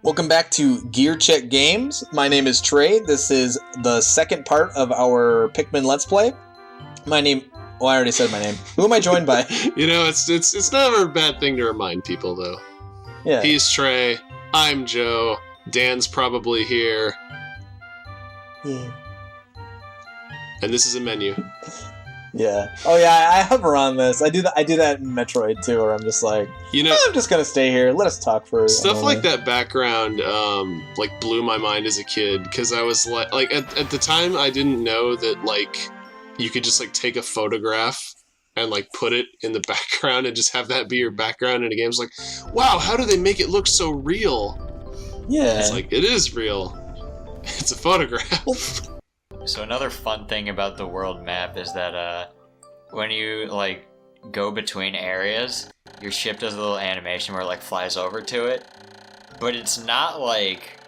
Welcome back to GearCheckGames. My name is Trey. This is the second part of our Pikmin Let's Play. My name... Oh, I already said my name. Who am I joined by? You know, it's never a bad thing to remind people, though. Yeah. He's Trey. I'm Joe. Dan's probably here. Yeah. And this is a menu. Yeah. Oh yeah, I hover on this. I do that in Metroid too, where I'm just like, You know, I'm just gonna stay here. Let us talk for stuff like that background like blew my mind as a kid, because I was like at the time I didn't know that like you could just like take a photograph and like put it in the background and just have that be your background in a game. It's like, wow, how do they make it look so real? Yeah. It's like, it is real. It's a photograph. So another fun thing about the world map is that when you like go between areas, your ship does a little animation where it like flies over to it, but it's not like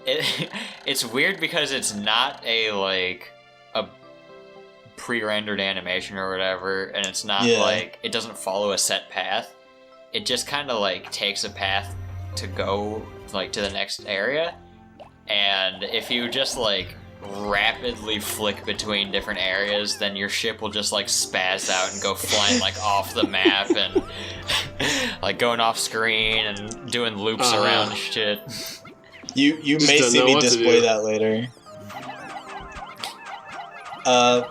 it's weird because it's not a pre-rendered animation or whatever, and it's not like it doesn't follow a set path. It just kind of like takes a path to go like to the next area, and if you just like rapidly flick between different areas, then your ship will just like spaz out and go flying like off the map and like going off screen and doing loops around shit. You may see me display that later.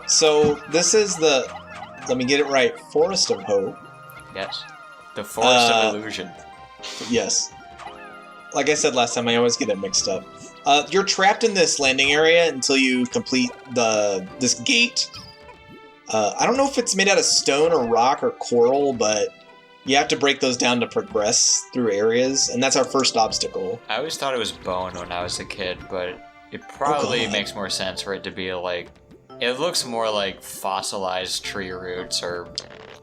So this is the, let me get it right, Forest of Hope. Yes. The Forest of Illusion. Yes. Like I said last time, I always get it mixed up. You're trapped in this landing area until you complete this gate. I don't know if it's made out of stone or rock or coral, but you have to break those down to progress through areas, and that's our first obstacle. I always thought it was bone when I was a kid, but it probably makes more sense for it to be like... It looks more like fossilized tree roots or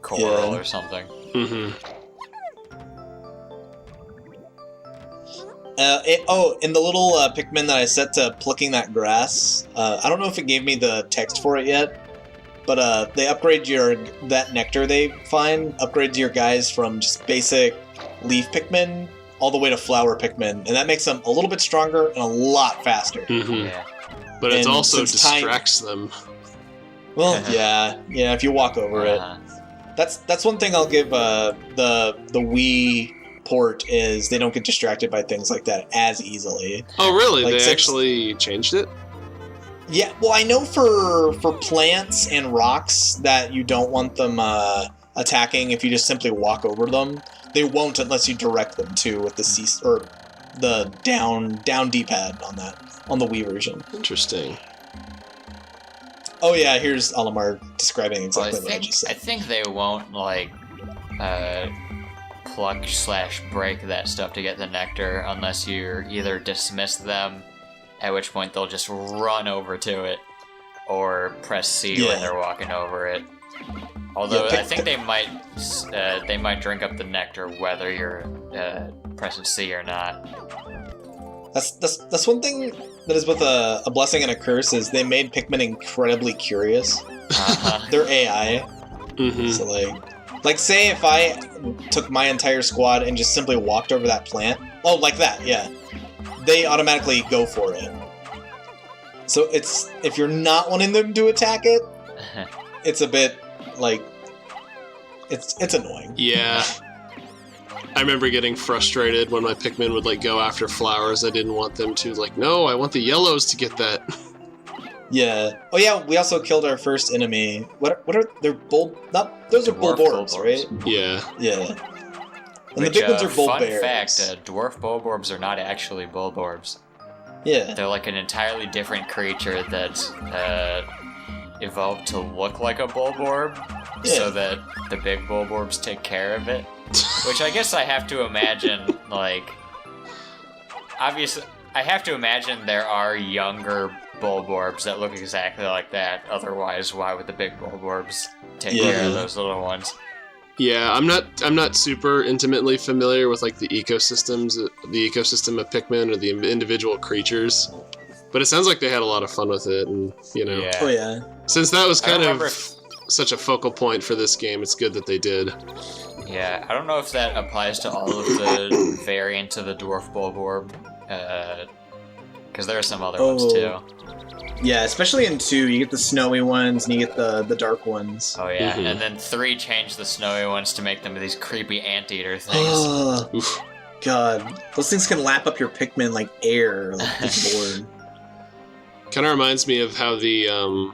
coral or something. Mm-hmm. In the little Pikmin that I set to plucking that grass, I don't know if it gave me the text for it yet, but they upgrade that nectar they find, upgrades your guys from just basic leaf Pikmin all the way to flower Pikmin, and that makes them a little bit stronger and a lot faster. Mm-hmm. Yeah. But it also distracts them. Well, yeah, if you walk over it. That's one thing I'll give the Wii port is they don't get distracted by things like that as easily. Oh, really? Like they actually changed it? Yeah, well, I know for plants and rocks that you don't want them attacking if you just simply walk over them. They won't unless you direct them to with the C or the down D-pad on the Wii version. Interesting. Oh yeah, here's Alamar describing exactly what I just said. I think they won't like pluck/break that stuff to get the nectar unless you either dismiss them, at which point they'll just run over to it, or press C when they're walking over it. Although I think they might drink up the nectar whether you're pressing C or not. That's one thing that is both a blessing and a curse is they made Pikmin incredibly curious. They're AI. Mm-hmm. So like say if I took my entire squad and just simply walked over that plant, oh, like that, yeah, they automatically go for it. So it's, if you're not wanting them to attack it, it's a bit like, it's annoying. Yeah. I remember getting frustrated when my Pikmin would like go after flowers I didn't want them to. Like, no, I want the yellows to get that. Yeah. Oh yeah, we also killed our first enemy. What are they're those are Bulborbs, right? Yeah. Yeah. And the big ones are Bulbears. Fun fact, dwarf Bulborbs are not actually Bulborbs. Yeah. They're like an entirely different creature that's evolved to look like a Bulborb, so that the big Bulborbs take care of it. Which I guess I have to imagine, like... Obviously, I have to imagine there are younger Bulborbs that look exactly like that. Otherwise, why would the big Bulborbs take care of those little ones? Yeah, I'm not super intimately familiar with like the ecosystem of Pikmin or the individual creatures, but it sounds like they had a lot of fun with it, and you know. Yeah. Oh yeah. Since that was kind of such a focal point for this game, it's good that they did. Yeah, I don't know if that applies to all of the variants of the Dwarf Bulborb, because there are some other ones too. Yeah, especially in 2, you get the snowy ones and you get the dark ones. Oh yeah, and then 3 changed the snowy ones to make them these creepy anteater things. God, those things can lap up your Pikmin like air, like this board. Kind of reminds me of how a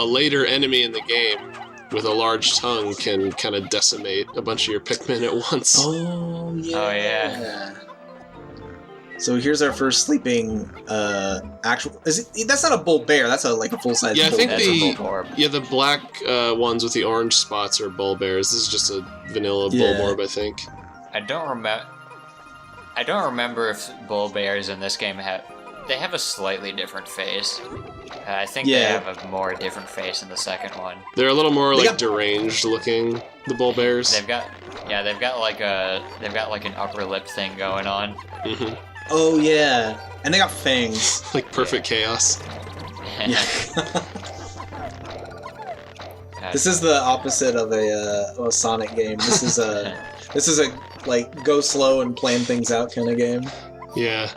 later enemy in the game with a large tongue can kind of decimate a bunch of your Pikmin at once. Oh yeah. Oh yeah. So here's our first sleeping actual. That's not a bull bear. That's a full size. Yeah, I think the the black ones with the orange spots are bull bears. This is just a vanilla Bulborb, I think. I don't remember if bull bears in this game have a slightly different face. I think they have a more different face in the second one. They're a little more deranged looking. The bull bears. They've got like an upper lip thing going on. Mm-hmm. Oh yeah, and they got fangs. Like perfect chaos. Yeah. This is the opposite of a Sonic game. This is a go slow and plan things out kind of game. Yeah.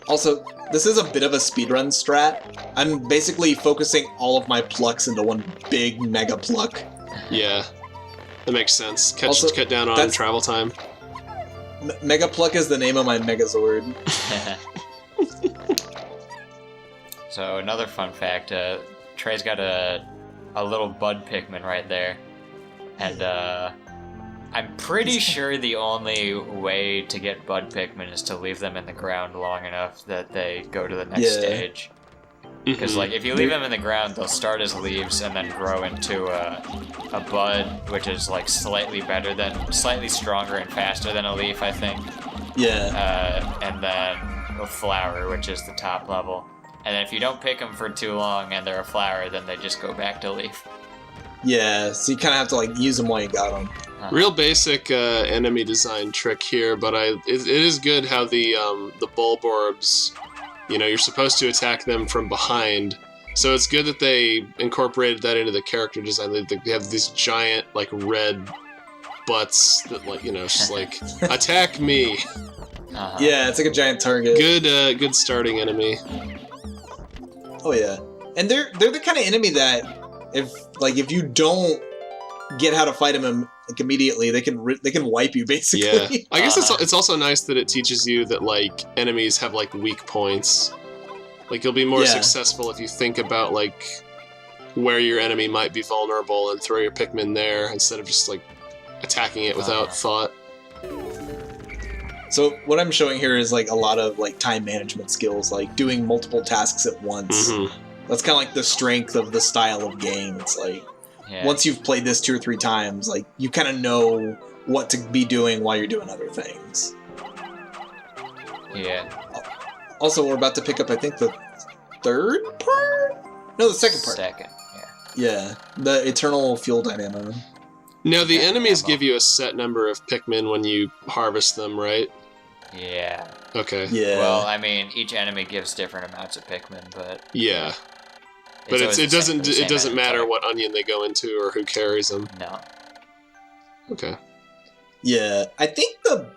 Also, this is a bit of a speedrun strat. I'm basically focusing all of my plucks into one big mega pluck. Yeah, that makes sense. Cut down on travel time. Mega Pluck is the name of my Megazord. So another fun fact, Trey's got a little bud Pikmin right there. And I'm pretty sure the only way to get bud Pikmin is to leave them in the ground long enough that they go to the next stage. Because if you leave them in the ground, they'll start as leaves and then grow into a bud, which is slightly stronger and faster than a leaf, I think. Yeah. And then a flower, which is the top level. And then if you don't pick them for too long and they're a flower, then they just go back to leaf. Yeah, so you kind of have to use them while you got them. Real basic enemy design trick here, but it is good how the Bulborbs. You're supposed to attack them from behind, so it's good that they incorporated that into the character design. They have these giant, red butts that, just attack me. Yeah, it's like a giant target. Good starting enemy. Oh yeah, and they're the kind of enemy that if you don't get how to fight them immediately, they can wipe you basically. Yeah, I guess it's also nice that it teaches you that enemies have weak points. You'll be more successful if you think about where your enemy might be vulnerable and throw your Pikmin there instead of just attacking it without thought. So what I'm showing here is a lot of time management skills, doing multiple tasks at once. Mm-hmm. That's kind of the strength of the style of game. It's once you've played this 2 or 3 times, you kind of know what to be doing while you're doing other things. Yeah. Also, we're about to pick up, I think, the third part? No, the second part. Second, yeah. The Eternal Fuel Dynamo. Now, the enemies give you a set number of Pikmin when you harvest them, right? Yeah. Okay. Yeah. Well, I mean, each enemy gives different amounts of Pikmin, but... Yeah. But it doesn't matter what onion they go into or who carries them. No. Okay. Yeah, I think the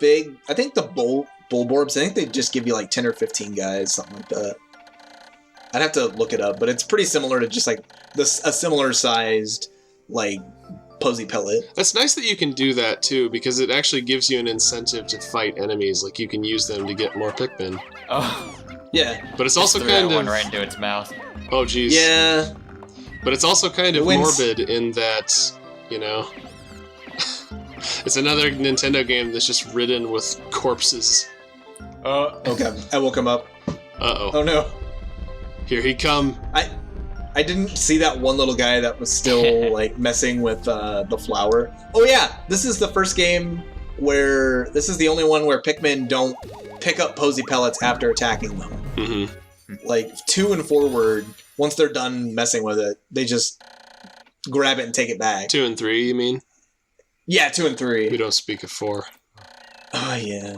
Bulborbs, I think they just give you 10 or 15 guys, something like that. I'd have to look it up, but it's pretty similar to just a similar sized Posy Pellet. That's nice that you can do that too, because it actually gives you an incentive to fight enemies. You can use them to get more Pikmin. Oh. Yeah. But it's also kind of one right into its mouth. Oh geez. Yeah. But it's also kind of morbid in that, it's another Nintendo game that's just ridden with corpses. Okay, I woke him up. Uh-oh. Oh no. Here he come. I didn't see that one little guy that was still messing with the flower. Oh yeah, this is the first game where this is the only one where Pikmin don't pick up Posy Pellets after attacking them. Mm-hmm. 2 and forward, once they're done messing with it, they just grab it and take it back. 2 and 3, you mean? Yeah, 2 and 3. We don't speak of 4. Oh yeah.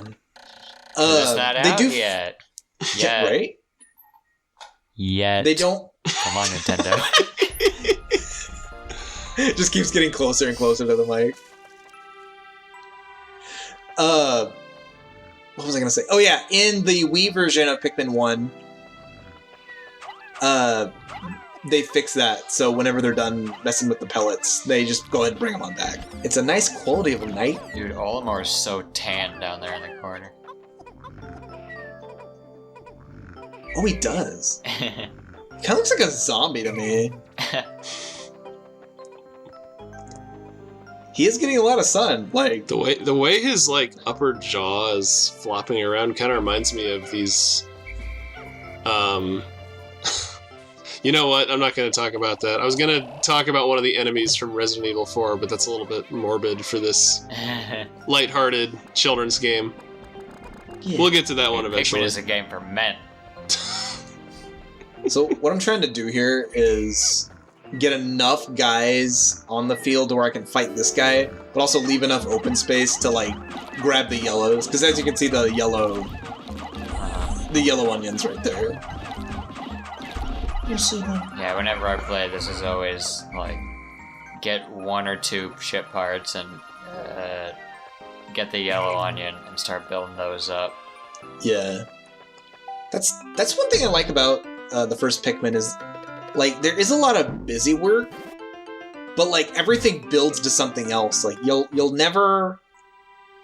It's not out yet. Yeah, right? Yet. They don't. Come on, Nintendo. Just keeps getting closer and closer to the mic. What was I gonna say? Oh yeah, in the Wii version of Pikmin 1, they fix that, so whenever they're done messing with the pellets, they just go ahead and bring them on back. It's a nice quality of light. Dude, Olimar is so tan down there in the corner. Oh, he does. He kind of looks like a zombie to me. He is getting a lot of sun. Like the way his like upper jaw is flopping around kind of reminds me of these. You know what? I'm not going to talk about that. I was going to talk about one of the enemies from Resident Evil 4, but that's a little bit morbid for this lighthearted children's game. Yeah. We'll get to that one eventually. Pikmin is a game for men. So what I'm trying to do here is get enough guys on the field to where I can fight this guy, but also leave enough open space to like grab the yellows. Because as you can see, the yellow onions right there. Yeah, whenever I play, this is always like get 1 or 2 ship parts and get the yellow onion and start building those up. Yeah, that's one thing I like about the first Pikmin is like there is a lot of busy work, but like everything builds to something else. Like you'll never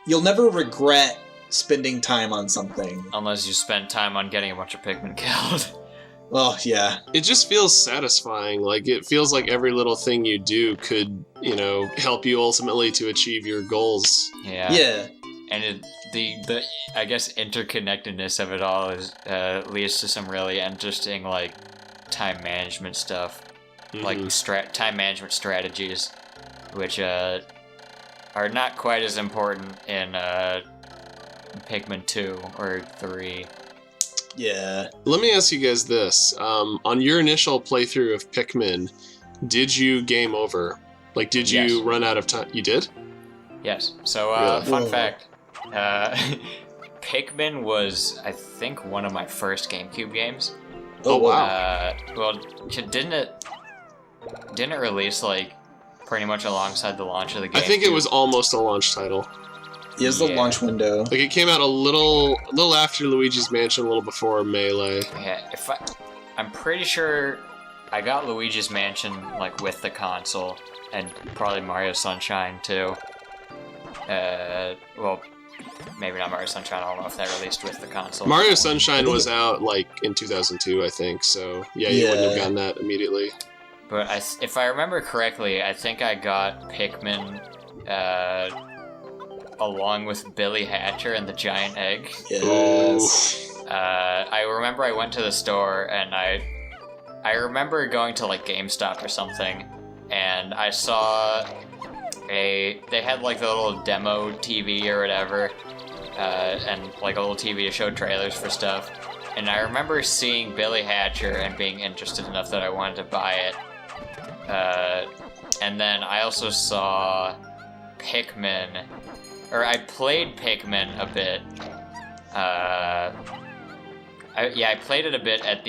regret spending time on something unless you spend time on getting a bunch of Pikmin killed. Oh, yeah. It just feels satisfying. Like, it feels like every little thing you do could, help you ultimately to achieve your goals. Yeah. Yeah. And the I guess, interconnectedness of it all leads to some really interesting, like, time management stuff. Mm-hmm. Like, time management strategies, which are not quite as important in Pikmin 2 or 3. Yeah. Let me ask you guys this. On your initial playthrough of Pikmin, did you game over? Like, did you run out of time? You did? Yes. So, fun fact. Pikmin was, I think, one of my first GameCube games. Oh, wow. Well, didn't it release, like, pretty much alongside the launch of the GameCube? I think it was almost a launch title. It was the launch window. Like, it came out a little after Luigi's Mansion, a little before Melee. Yeah, I'm pretty sure I got Luigi's Mansion, like, with the console, and probably Mario Sunshine, too. Well, maybe not Mario Sunshine, I don't know if that released with the console. Mario Sunshine was out, like, in 2002, I think, so, you wouldn't have gotten that immediately. But if I remember correctly, I think I got Pikmin, along with Billy Hatcher and the Giant Egg. Yes. I remember I went to the store and I remember going to like GameStop or something, and I saw they had like the little demo TV or whatever, and like a little TV to show trailers for stuff. And I remember seeing Billy Hatcher and being interested enough that I wanted to buy it. And then I also saw Pikmin. Or I played Pikmin a bit. I played it a bit at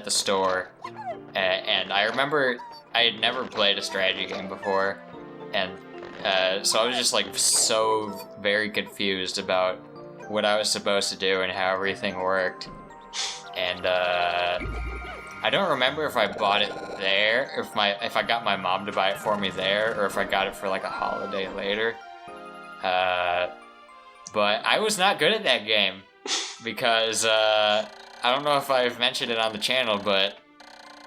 the store, and I remember I had never played a strategy game before, and so I was just like so very confused about what I was supposed to do and how everything worked, and I don't remember if I bought it there, if I got my mom to buy it for me there, or if I got it for like a holiday later. But I was not good at that game because I don't know if I've mentioned it on the channel, but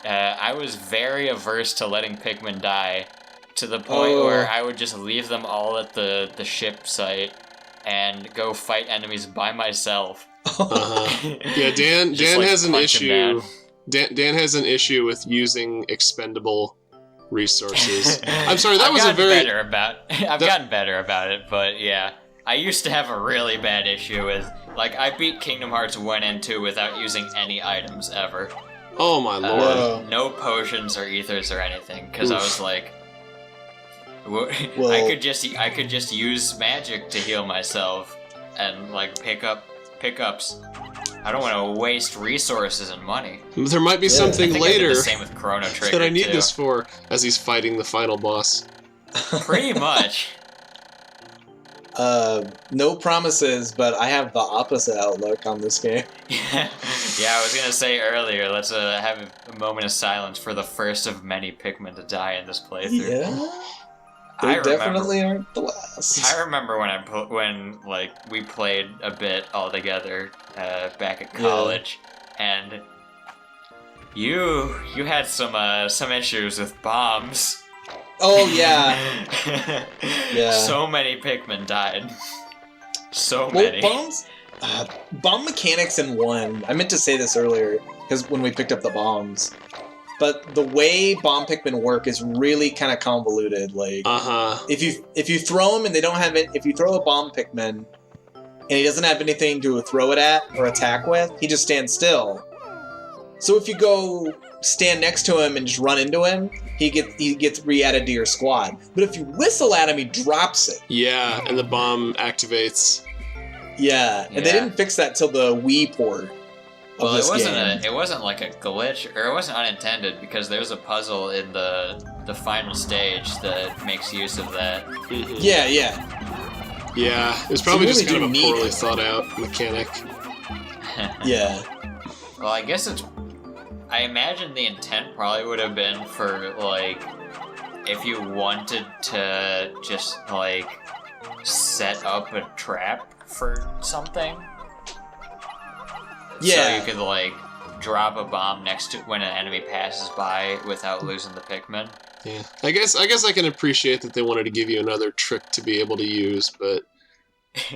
I was very averse to letting Pikmin die, to the point where I would just leave them all at the ship site and go fight enemies by myself. Yeah, Dan has an issue. Dan has an issue with using expendable resources. I'm sorry, I've gotten better about it, but yeah. I used to have a really bad issue with, like, I beat Kingdom Hearts 1 and 2 without using any items ever. Oh my lord. No potions or ethers or anything, because I was like, I could just use magic to heal myself and like pick ups. I don't want to waste resources and money. There might be something I think later I did the same with Chrono Trigger, that I need too. this for as he's fighting the final boss. Pretty much. No promises, but I have the opposite outlook on this game. Yeah, I was gonna say earlier, let's have a moment of silence for the first of many Pikmin to die in this playthrough. Yeah, they definitely aren't the last. I remember when we played a bit all together back at college, and you had some issues with bombs. Oh yeah, yeah. So many Pikmin died. So many. Bombs. Bomb mechanics in 1. I meant to say this earlier because when we picked up the bombs, but the way bomb Pikmin work is really kind of convoluted. Like, if you throw them and they don't have it, if you throw a bomb Pikmin and he doesn't have anything to throw it at or attack with, he just stands still. So if you go stand next to him and just run into him, he gets re-added to your squad. But if you whistle at him, he drops it. Yeah, and the bomb activates. Yeah, and they didn't fix that till the Wii port. Well, it wasn't like a glitch, or it wasn't unintended, because there's a puzzle in the final stage that makes use of that. Mm-hmm. Yeah. Yeah, it was probably really just kind of a poorly thought out mechanic. Yeah. Well, I guess I imagine the intent probably would have been for, like, if you wanted to just, like, set up a trap for something. Yeah. So you could, like, drop a bomb next to when an enemy passes by without losing the Pikmin. Yeah. I guess I can appreciate that they wanted to give you another trick to be able to use, but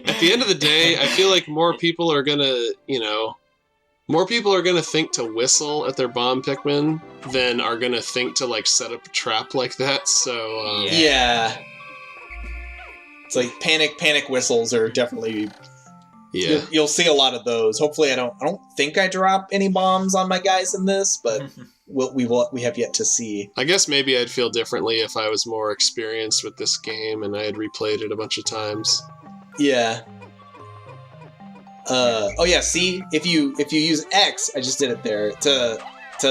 at the end of the day, I feel like more people are gonna think to whistle at their bomb Pikmin than are gonna think to, like, set up a trap like that, so... Yeah. It's like panic whistles are definitely... Yeah. You'll see a lot of those. Hopefully I don't think I drop any bombs on my guys in this, but we have yet to see. I guess maybe I'd feel differently if I was more experienced with this game and I had replayed it a bunch of times. Yeah. Oh yeah, see, if you use X, I just did it there, to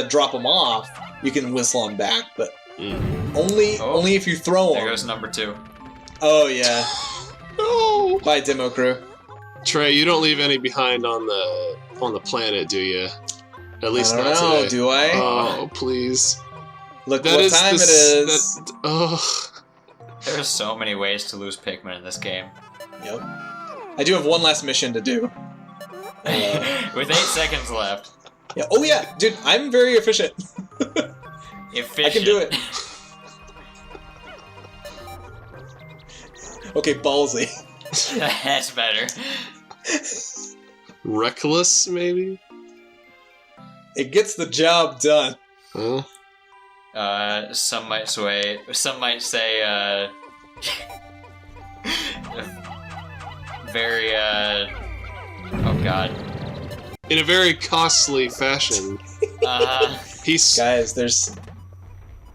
drop them off, you can whistle them back, but only if you throw them. There goes number 2. Oh yeah. No. Bye, demo crew. Trey, you don't leave any behind on the planet, do you? At least I don't not know, today. do I? Oh, please. Look what time it is. There's so many ways to lose Pikmin in this game. Yep. I do have one last mission to do. With 8 seconds left. Yeah. Oh yeah, dude, I'm very efficient. Efficient. I can do it. Okay, ballsy. That's better. Reckless, maybe? It gets the job done. Huh? Some might say, very, oh god. In a very costly fashion. Guys, there's...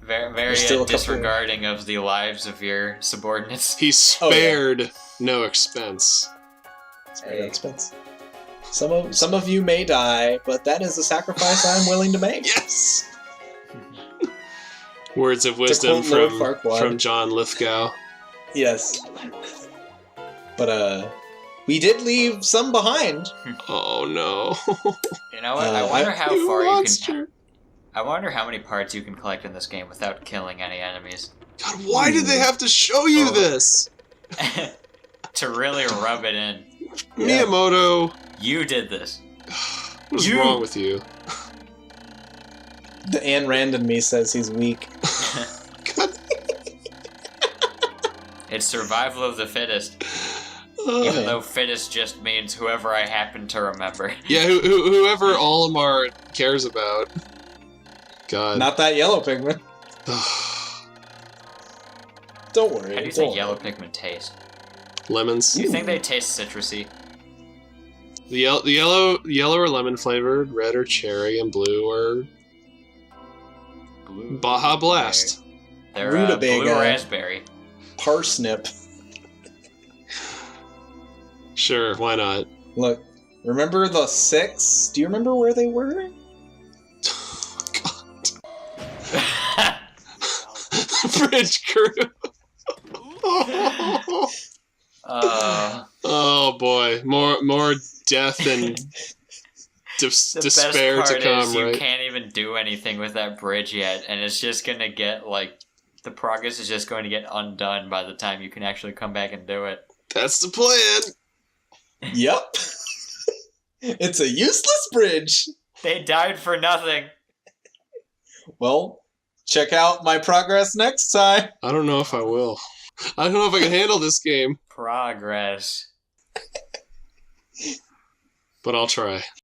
Very disregarding of the lives of your subordinates. He spared no expense. Spared no expense. Some of you may die, but that is a sacrifice I'm willing to make. Yes! Words of wisdom from John Lithgow. Yes. But, we did leave some behind. Oh, no. You know what? I wonder how far you can... I wonder how many parts you can collect in this game without killing any enemies. God, why did they have to show you this? To really rub it in. Miyamoto. You did this. What's wrong with you? The Ayn Rand in me says he's weak. God. It's survival of the fittest. Even though fittest just means whoever I happen to remember. Yeah, whoever Olimar cares about. God. Not that yellow Pikmin. Don't worry. How do you think yellow Pikmin taste? Lemons. Do you think they taste citrusy? The yellow are lemon flavored, red are cherry, and blue are Baja Blast. They're blue raspberry. Parsnip. Sure, why not? Look, Remember the 6? Do you remember where they were? Bridge crew. Oh boy, more death and despair best to part come. Is you right? can't even do anything with that bridge yet, and it's just gonna get like the progress is just going to get undone by the time you can actually come back and do it. That's the plan. Yep. It's a useless bridge. They died for nothing. Well, check out my progress next time. I don't know if I will. I don't know if I can handle this game. Progress. But I'll try.